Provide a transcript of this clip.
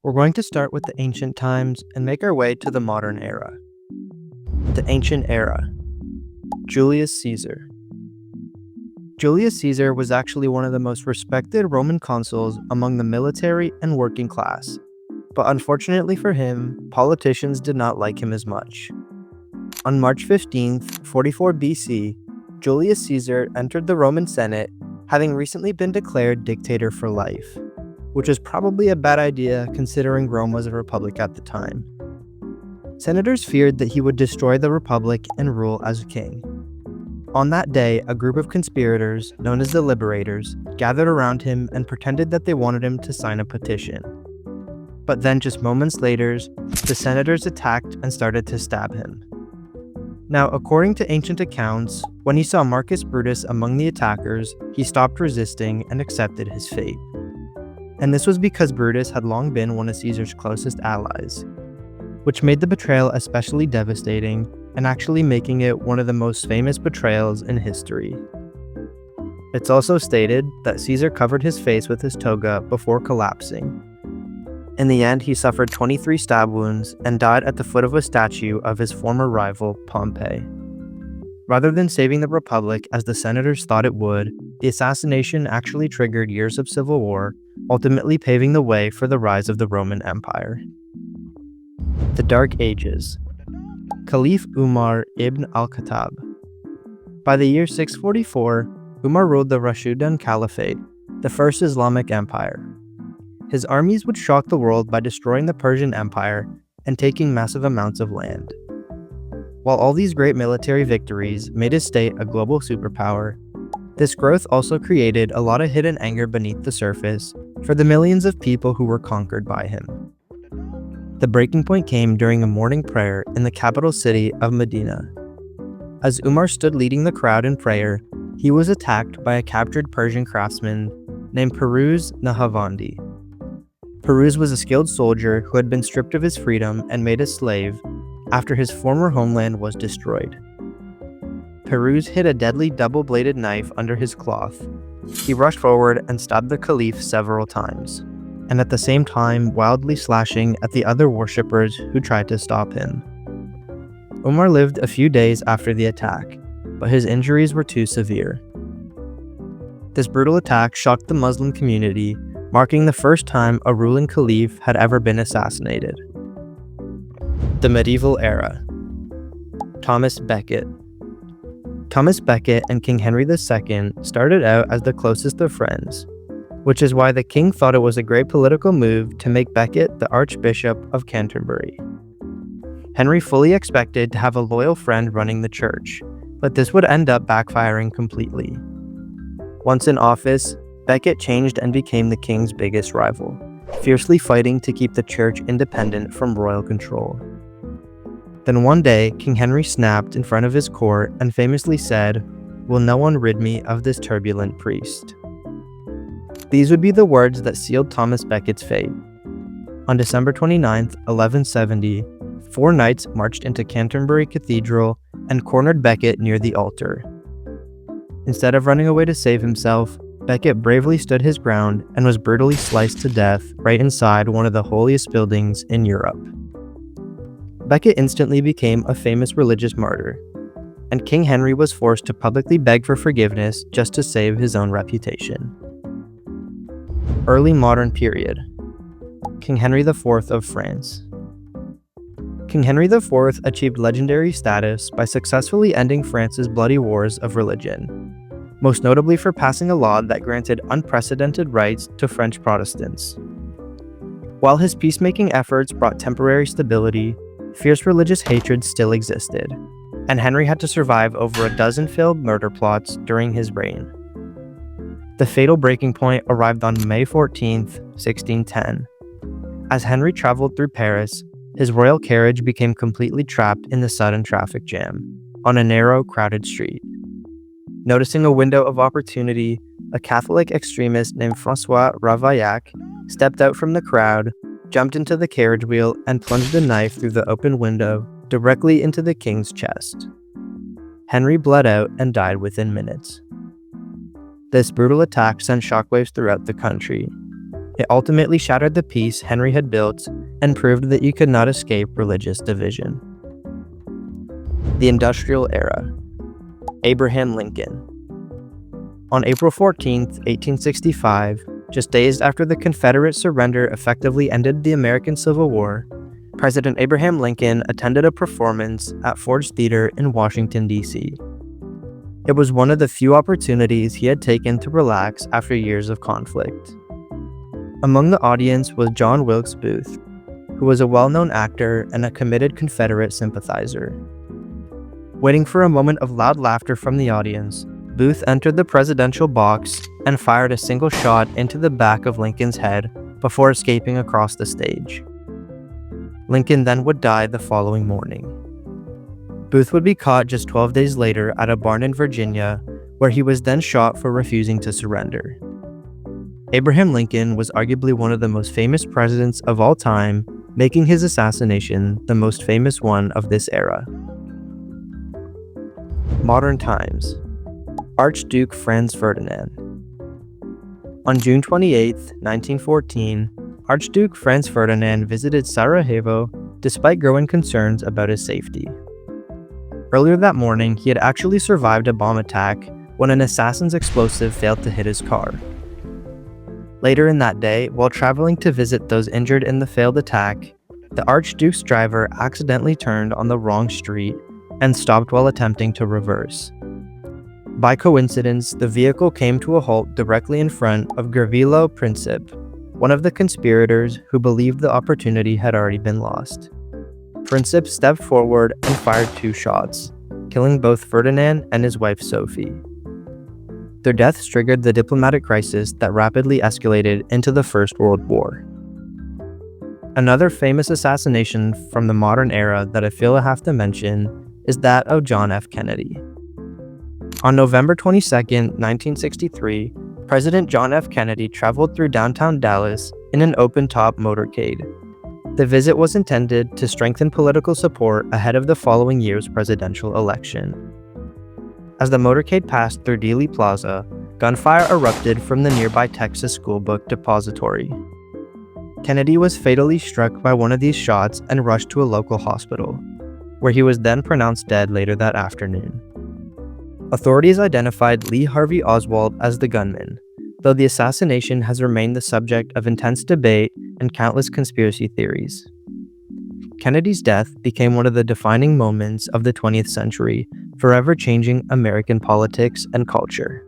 We're going to start with the ancient times and make our way to the modern era. The ancient era. Julius Caesar. Julius Caesar was actually one of the most respected Roman consuls among the military and working class, but unfortunately for him, politicians did not like him as much. On March 15th, 44 BC, Julius Caesar entered the Roman Senate, having recently been declared dictator for life, which was probably a bad idea considering Rome was a republic at the time. Senators feared that he would destroy the republic and rule as king. On that day, a group of conspirators, known as the Liberators, gathered around him and pretended that they wanted him to sign a petition. But then just moments later, the senators attacked and started to stab him. Now, according to ancient accounts, when he saw Marcus Brutus among the attackers, he stopped resisting and accepted his fate. And this was because Brutus had long been one of Caesar's closest allies, which made the betrayal especially devastating and actually making it one of the most famous betrayals in history. It's also stated that Caesar covered his face with his toga before collapsing. In the end, he suffered 23 stab wounds and died at the foot of a statue of his former rival, Pompey. Rather than saving the Republic as the senators thought it would, the assassination actually triggered years of civil war, ultimately paving the way for the rise of the Roman Empire. The Dark Ages. Caliph Umar ibn al-Khattab. By the year 644, Umar ruled the Rashidun Caliphate, the first Islamic empire. His armies would shock the world by destroying the Persian Empire and taking massive amounts of land. While all these great military victories made his state a global superpower, this growth also created a lot of hidden anger beneath the surface for the millions of people who were conquered by him. The breaking point came during a morning prayer in the capital city of Medina. As Umar stood leading the crowd in prayer, he was attacked by a captured Persian craftsman named Piruz Nahavandi. Piruz was a skilled soldier who had been stripped of his freedom and made a slave after his former homeland was destroyed. Piruz hid a deadly double-bladed knife under his cloth. He rushed forward and stabbed the caliph several times, and at the same time wildly slashing at the other worshippers who tried to stop him. Umar lived a few days after the attack, but his injuries were too severe. This brutal attack shocked the Muslim community, marking the first time a ruling caliph had ever been assassinated. The Medieval Era. Thomas Becket. Thomas Becket and King Henry II started out as the closest of friends, which is why the king thought it was a great political move to make Becket the Archbishop of Canterbury. Henry fully expected to have a loyal friend running the church, but this would end up backfiring completely. Once in office, Becket changed and became the king's biggest rival, fiercely fighting to keep the church independent from royal control. Then one day, King Henry snapped in front of his court and famously said, "Will no one rid me of this turbulent priest?" These would be the words that sealed Thomas Becket's fate. On December 29, 1170, 4 knights marched into Canterbury Cathedral and cornered Becket near the altar. Instead of running away to save himself, Becket bravely stood his ground and was brutally sliced to death right inside one of the holiest buildings in Europe. Becket instantly became a famous religious martyr, and King Henry was forced to publicly beg for forgiveness just to save his own reputation. Early modern period. King Henry IV of France. King Henry IV achieved legendary status by successfully ending France's bloody wars of religion, most notably for passing a law that granted unprecedented rights to French Protestants. While his peacemaking efforts brought temporary stability, fierce religious hatred still existed, and Henry had to survive over a dozen failed murder plots during his reign. The fatal breaking point arrived on May 14, 1610. As Henry traveled through Paris, his royal carriage became completely trapped in the sudden traffic jam on a narrow, crowded street. Noticing a window of opportunity, a Catholic extremist named François Ravaillac stepped out from the crowd, jumped into the carriage wheel, and plunged a knife through the open window directly into the king's chest. Henry bled out and died within minutes. This brutal attack sent shockwaves throughout the country. It ultimately shattered the peace Henry had built and proved that you could not escape religious division. The Industrial Era. Abraham Lincoln. On April 14, 1865, just days after the Confederate surrender effectively ended the American Civil War, President Abraham Lincoln attended a performance at Ford's Theater in Washington, D.C. It was one of the few opportunities he had taken to relax after years of conflict. Among the audience was John Wilkes Booth, who was a well-known actor and a committed Confederate sympathizer. Waiting for a moment of loud laughter from the audience, Booth entered the presidential box and fired a single shot into the back of Lincoln's head before escaping across the stage. Lincoln then would die the following morning. Booth would be caught just 12 days later at a barn in Virginia, where he was then shot for refusing to surrender. Abraham Lincoln was arguably one of the most famous presidents of all time, making his assassination the most famous one of this era. Modern times. Archduke Franz Ferdinand. On June 28, 1914, Archduke Franz Ferdinand visited Sarajevo despite growing concerns about his safety. Earlier that morning, he had actually survived a bomb attack when an assassin's explosive failed to hit his car. Later in that day, while traveling to visit those injured in the failed attack, the Archduke's driver accidentally turned on the wrong street and stopped while attempting to reverse. By coincidence, the vehicle came to a halt directly in front of Gavrilo Princip, one of the conspirators who believed the opportunity had already been lost. Princip stepped forward and fired 2 shots, killing both Ferdinand and his wife Sophie. Their deaths triggered the diplomatic crisis that rapidly escalated into the First World War. Another famous assassination from the modern era that I feel I have to mention is that of John F. Kennedy. On November 22, 1963, President John F. Kennedy traveled through downtown Dallas in an open-top motorcade. The visit was intended to strengthen political support ahead of the following year's presidential election. As the motorcade passed through Dealey Plaza, gunfire erupted from the nearby Texas Schoolbook Depository. Kennedy was fatally struck by one of these shots and rushed to a local hospital, where he was then pronounced dead later that afternoon. Authorities identified Lee Harvey Oswald as the gunman, though the assassination has remained the subject of intense debate and countless conspiracy theories. Kennedy's death became one of the defining moments of the 20th century, forever changing American politics and culture.